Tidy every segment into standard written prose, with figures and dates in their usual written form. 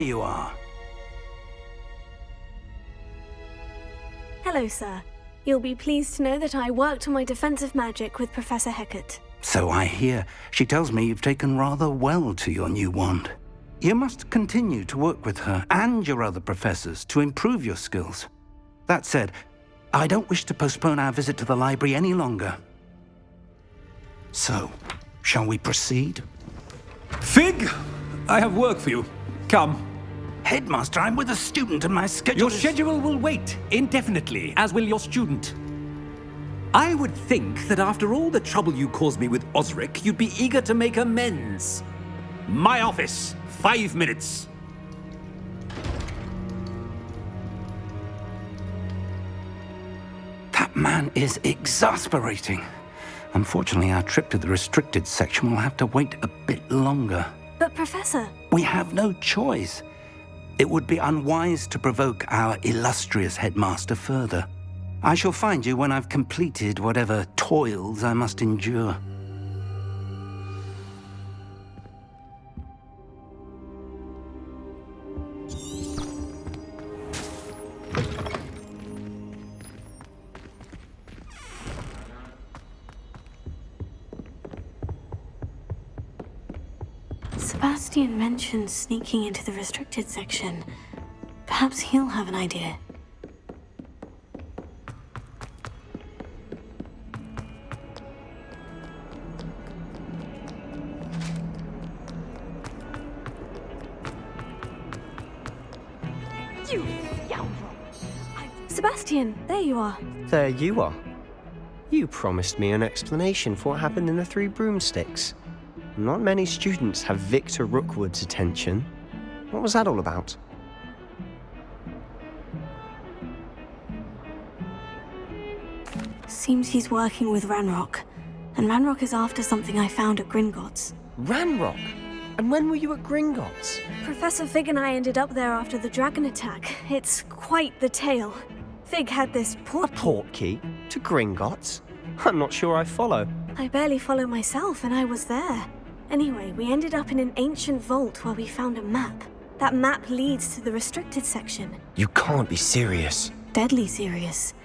You are. Hello, sir. You'll be pleased to know that I worked on my defensive magic with Professor Hecat. So I hear. She tells me you've taken rather well to your new wand. You must continue to work with her and your other professors to improve your skills. That said, I don't wish to postpone our visit to the library any longer. So, shall we proceed? Fig! I have work for you. Come. Headmaster, I'm with a student and my schedule Your schedule will wait indefinitely, as will your student. I would think that after all the trouble you caused me with Osric, you'd be eager to make amends. My office, 5 minutes. That man is exasperating. Unfortunately, our trip to the restricted section will have to wait a bit longer. But, Professor... We have no choice. It would be unwise to provoke our illustrious headmaster further. I shall find you when I've completed whatever toils I must endure. Sebastian mentioned sneaking into the restricted section. Perhaps he'll have an idea. You scoundrel! Sebastian, there you are. There you are. You promised me an explanation for what happened in the Three Broomsticks. Not many students have Victor Rookwood's attention. What was that all about? Seems he's working with Ranrock. And Ranrock is after something I found at Gringotts. Ranrock? And when were you at Gringotts? Professor Fig and I ended up there after the dragon attack. It's quite the tale. Fig had this Portkey? To Gringotts? I'm not sure I follow. I barely follow myself, and I was there. Anyway, we ended up in an ancient vault where we found a map. That map leads to the restricted section. You can't be serious. Deadly serious.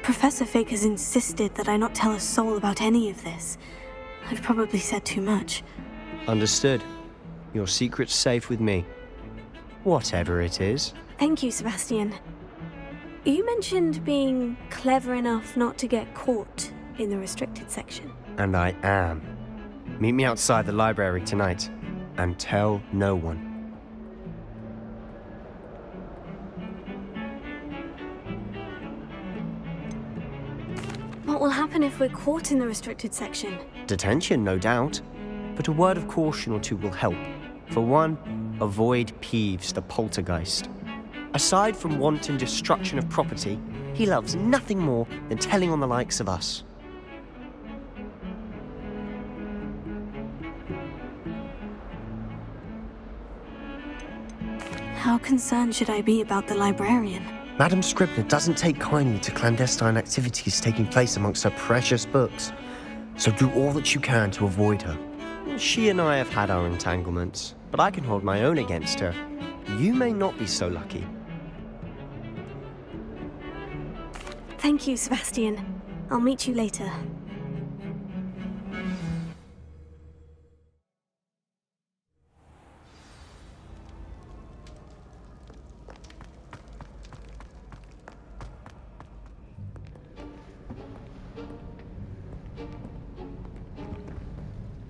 Professor Fig has insisted that I not tell a soul about any of this. I've probably said too much. Understood. Your secret's safe with me. Whatever it is. Thank you, Sebastian. You mentioned being clever enough not to get caught in the restricted section. And I am. Meet me outside the library tonight, and tell no one. What will happen if we're caught in the restricted section? Detention, no doubt. But a word of caution or two will help. For one, avoid Peeves, the poltergeist. Aside from wanton destruction of property, he loves nothing more than telling on the likes of us. How concerned should I be about the librarian? Madam Scribner doesn't take kindly to clandestine activities taking place amongst her precious books, so do all that you can to avoid her. She and I have had our entanglements, but I can hold my own against her. You may not be so lucky. Thank you, Sebastian. I'll meet you later.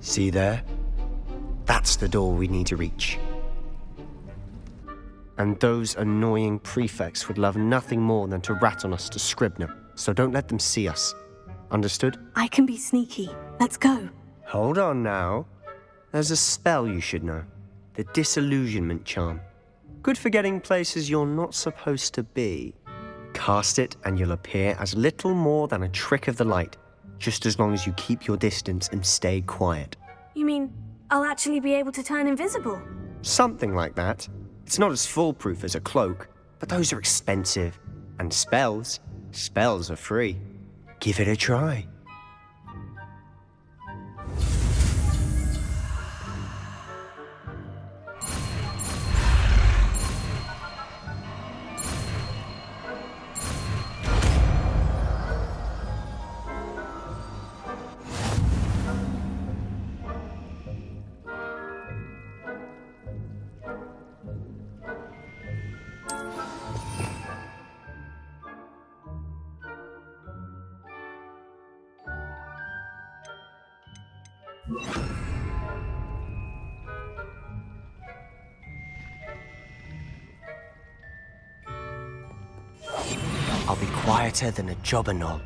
See there? That's the door we need to reach. And those annoying prefects would love nothing more than to rat on us to Scribner, so don't let them see us. Understood? I can be sneaky. Let's go. Hold on now. There's a spell you should know. The Disillusionment Charm. Good for getting places you're not supposed to be. Cast it and you'll appear as little more than a trick of the light, just as long as you keep your distance and stay quiet. You mean I'll actually be able to turn invisible? Something like that. It's not as foolproof as a cloak, but those are expensive. And spells are free. Give it a try. I'll be quieter than a jobberknoll.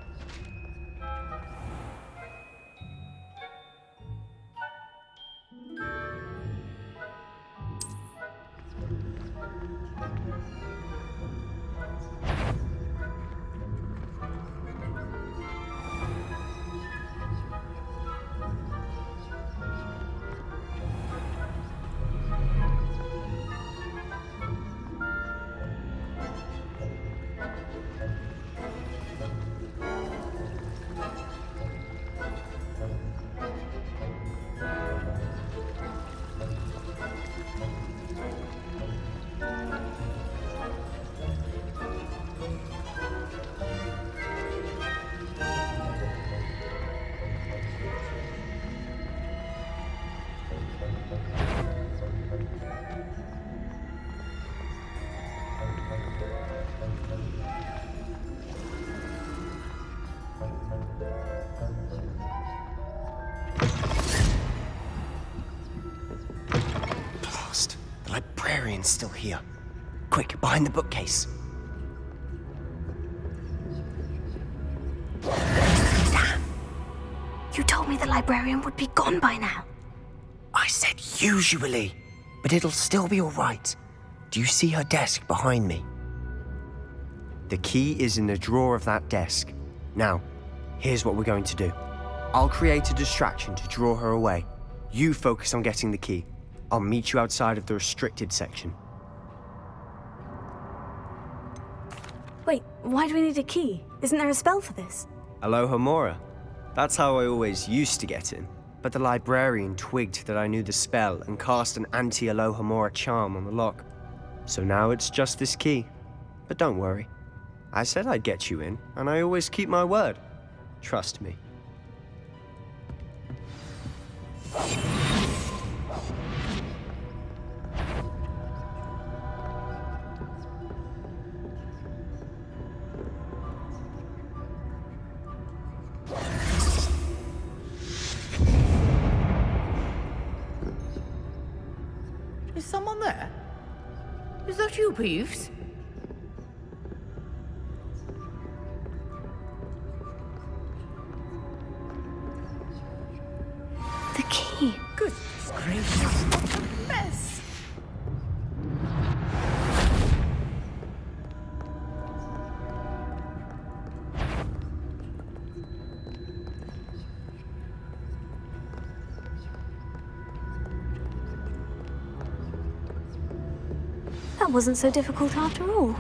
The librarian's still here. Quick, behind the bookcase. Damn. You told me the librarian would be gone by now. I said usually, but it'll still be all right. Do you see her desk behind me? The key is in the drawer of that desk. Now, here's what we're going to do. I'll create a distraction to draw her away. You focus on getting the key. I'll meet you outside of the restricted section. Wait, why do we need a key? Isn't there a spell for this? Alohomora. That's how I always used to get in. But the librarian twigged that I knew the spell and cast an anti-Alohomora charm on the lock. So now it's just this key. But don't worry. I said I'd get you in, and I always keep my word. Trust me. Is someone there? Is that you, Peeves? The key. Goodness gracious, what a mess! That wasn't so difficult after all.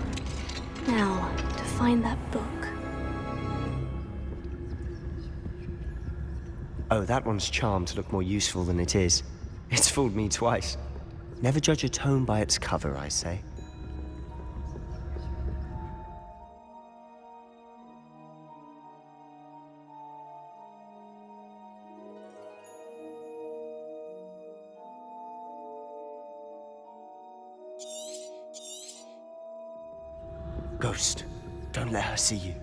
Now, to find that book. Oh, that one's charmed to look more useful than it is. It's fooled me twice. Never judge a tome by its cover, I say. Ghost, don't let her see you.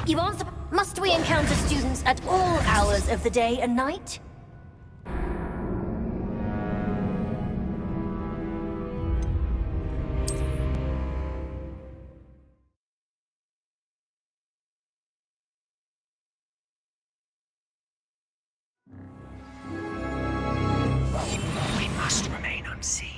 You answer. Must we encounter students at all hours of the day and night? see.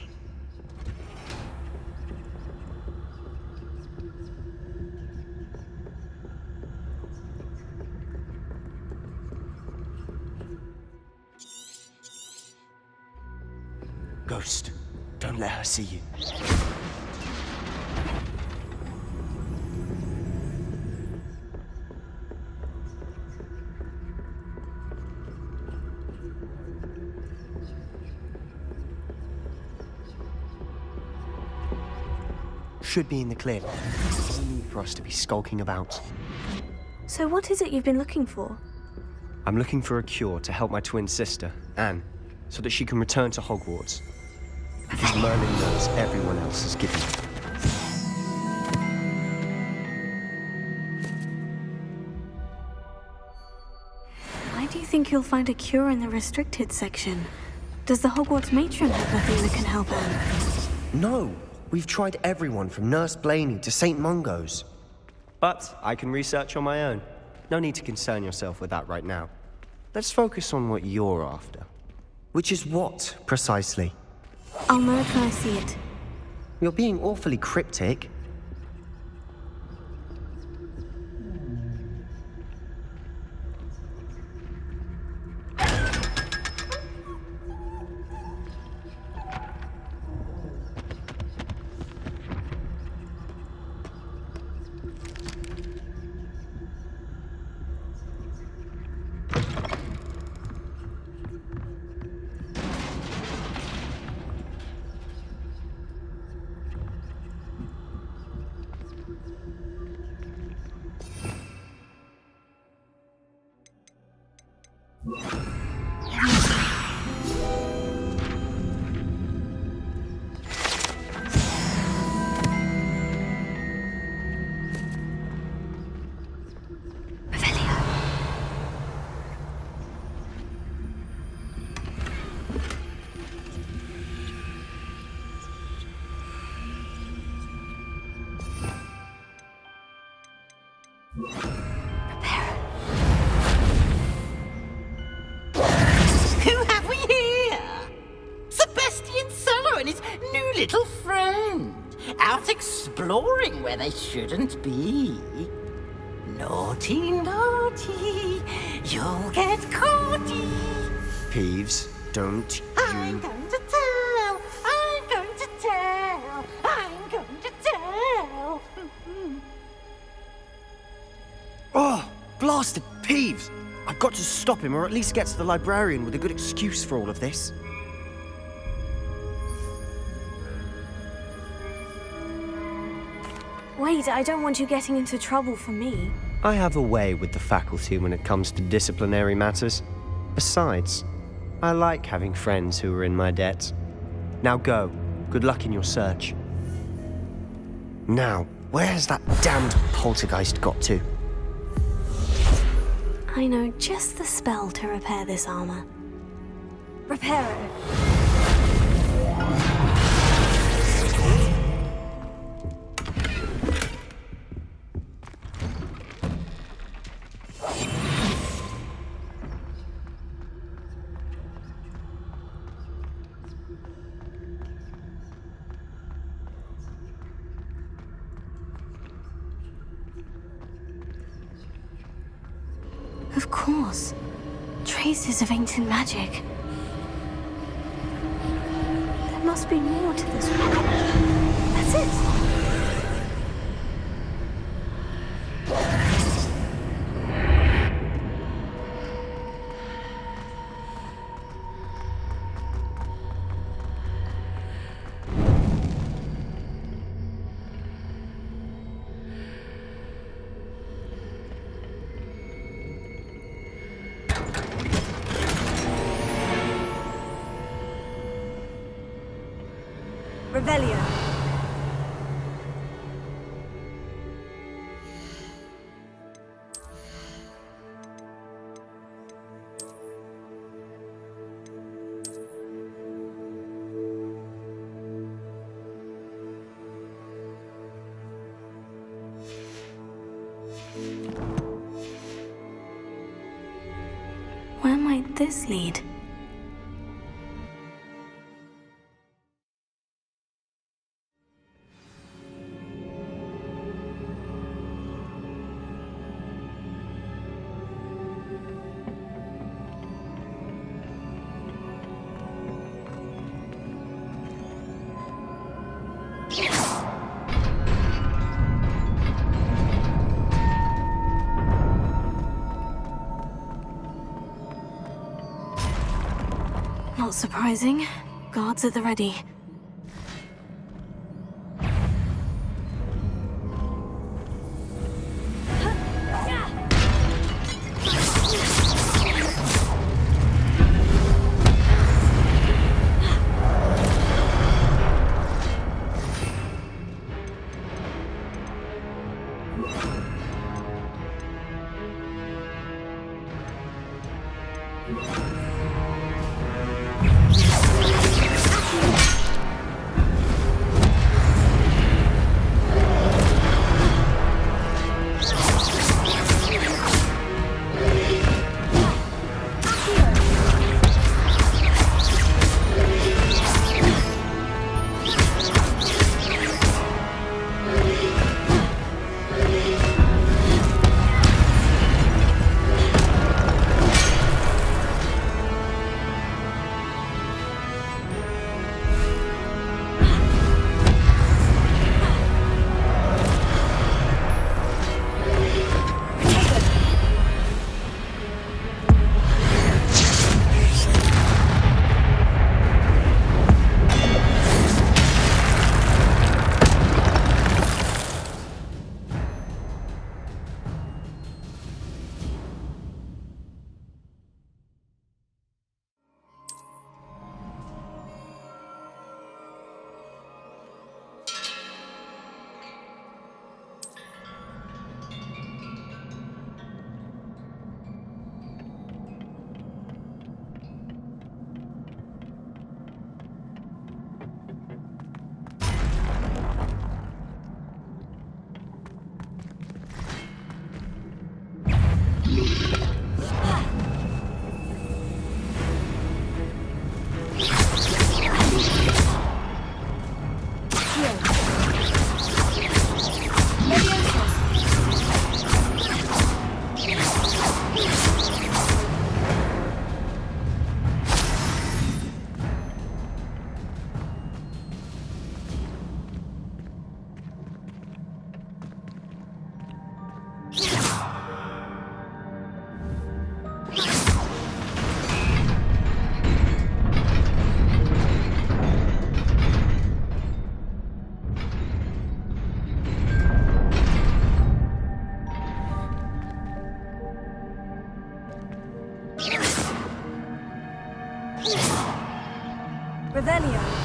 Ghost, don't let her see you. Should be in the clear. No need for us to be skulking about. So what is it you've been looking for? I'm looking for a cure to help my twin sister, Anne, so that she can return to Hogwarts. Because Merlin knows everyone else is given up. Why do you think you'll find a cure in the restricted section? Does the Hogwarts matron have nothing that can help Anne? No! We've tried everyone from Nurse Blaney to St. Mungo's. But I can research on my own. No need to concern yourself with that right now. Let's focus on what you're after. Which is what, precisely? I'll know it when I see it. You're being awfully cryptic. Who have we here? Sebastian Sallow and his new little friend, out exploring where they shouldn't be. Naughty, naughty, you'll get caughty. Peeves, don't I'm you... going to tell, I'm going to tell, I'm going to tell. Oh, blasted Peeves! I've got to stop him, or at least get to the librarian with a good excuse for all of this. Wait, I don't want you getting into trouble for me. I have a way with the faculty when it comes to disciplinary matters. Besides, I like having friends who are in my debt. Now go. Good luck in your search. Now, where has that damned poltergeist got to? I know just the spell to repair this armor. Repair it. Of course. Traces of ancient magic. There must be more to this one. That's it. Revelio. Where might this lead? Not surprising. Guards at the ready. Revelio.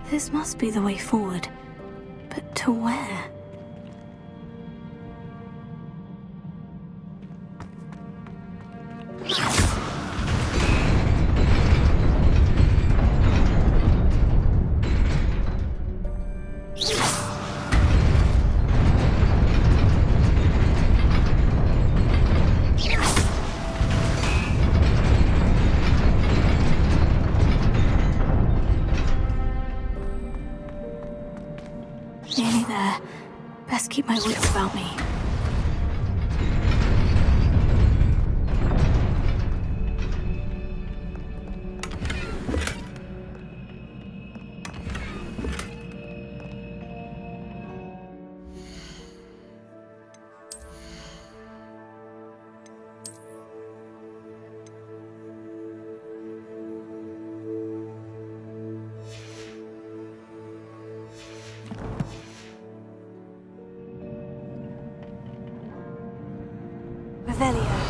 This must be the way forward. But to where? Nearly there. Best keep my wits about me. Revelio.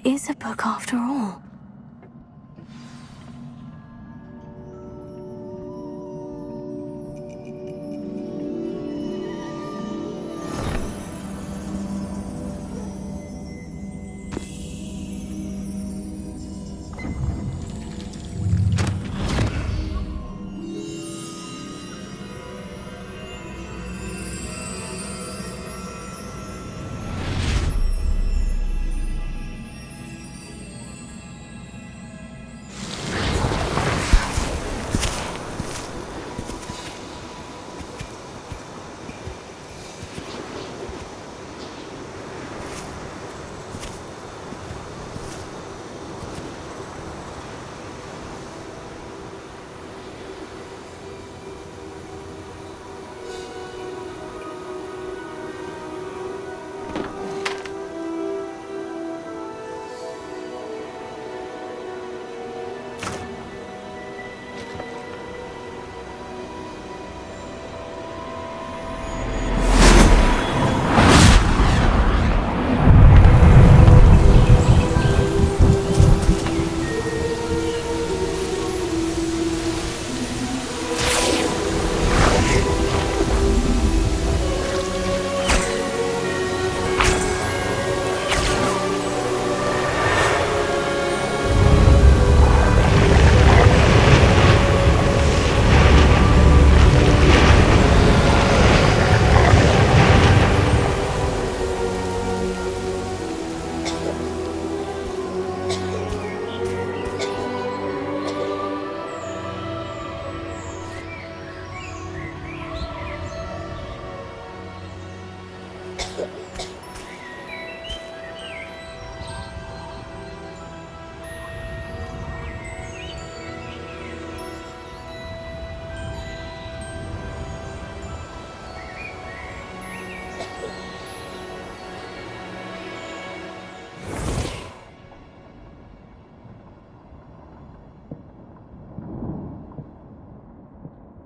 Is a book after all.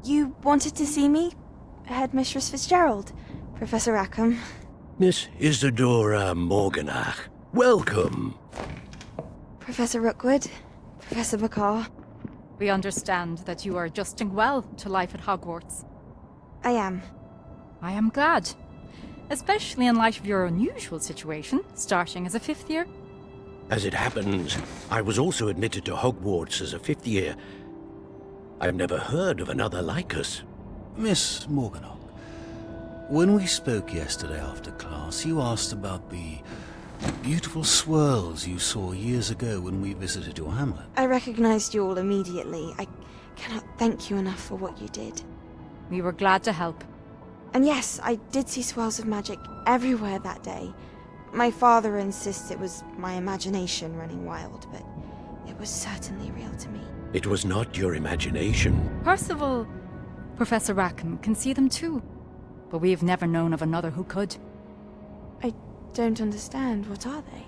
You wanted to see me? Headmistress Fitzgerald? Professor Rackham? Miss Isadora Morganach, welcome. Professor Rookwood? Professor McCaw? We understand that you are adjusting well to life at Hogwarts. I am. I am glad. Especially in light of your unusual situation, starting as a 5th year. As it happens, I was also admitted to Hogwarts as a 5th year. I've never heard of another like us. Miss Morganach, when we spoke yesterday after class, you asked about the Beautiful swirls you saw years ago when we visited your hamlet. I recognized you all immediately. I cannot thank you enough for what you did. We were glad to help. And yes, I did see swirls of magic everywhere that day. My father insists it was my imagination running wild, but it was certainly real to me. It was not your imagination. Percival, Professor Rackham can see them too. But we've never known of another who could. I don't understand. What are they?